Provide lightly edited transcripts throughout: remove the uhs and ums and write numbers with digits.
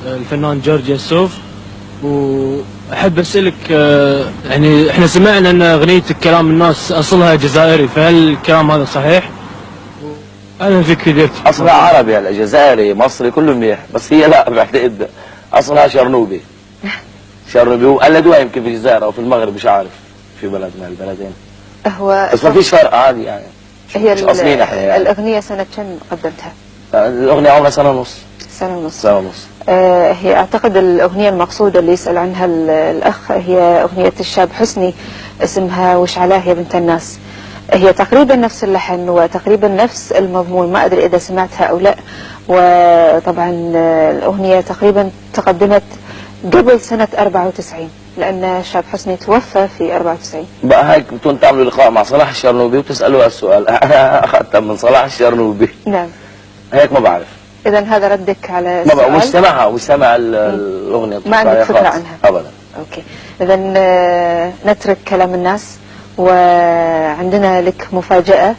الفنان جورج يسوف. واحب اسالك، يعني احنا سمعنا ان اغنيتك كلام الناس اصلها جزائري، فهل الكلام هذا صحيح؟ انا فيك ديرت اصلها عربي، هلا جزائري مصري كله منيح، بس هي لا بعتقد اصلها شرنوبي. شرنوبي وقلدوها يمكن في الجزائر او في المغرب، مش عارف في بلد من البلدين. هو بس ما فيش فرق عادي يعني. هي مش اصليين احنا يعني. الاغنيه سنه كم قدمتها؟ الاغنيه عمرها سنه ونص. سنه ونص. سنه ونص. هي اعتقد الاغنيه المقصوده اللي يسال عنها الاخ هي اغنيه الشاب حسني، اسمها وش علاه يا بنت الناس. هي تقريبا نفس اللحن وتقريبا نفس المضمون، ما ادري اذا سمعتها او لا. وطبعا الاغنيه تقريبا تقدمت قبل سنه 94، لان شاب حسني توفى في 94. بقى هيك بتكون تعملوا لقاء مع صلاح الشرنوبي وتسالوه السؤال. انا اخذتها من صلاح الشرنوبي. نعم. هيك ما بعرف. اذا هذا ردك على ما السؤال. بقى مش سمعها ومش سمع الاغنيه. ما عندك فكره عنها ابدا. اوكي. اذا نترك كلام الناس، وعندنا لك مفاجاه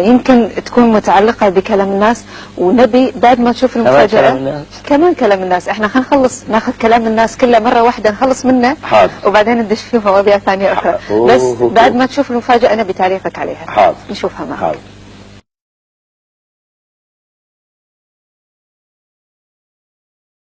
يمكن تكون متعلقه بكلام الناس، ونبي بعد ما تشوف المفاجاه كمان كلام الناس. احنا خلينا نخلص ناخذ كلام الناس كله مره واحده، نخلص منه. حاضر. وبعدين ندش فيه مواضيع ثانيه اخرى. بس بعد ما تشوف المفاجاه نبي تعليقك عليها. حاضر. نشوفها معك. حاضر.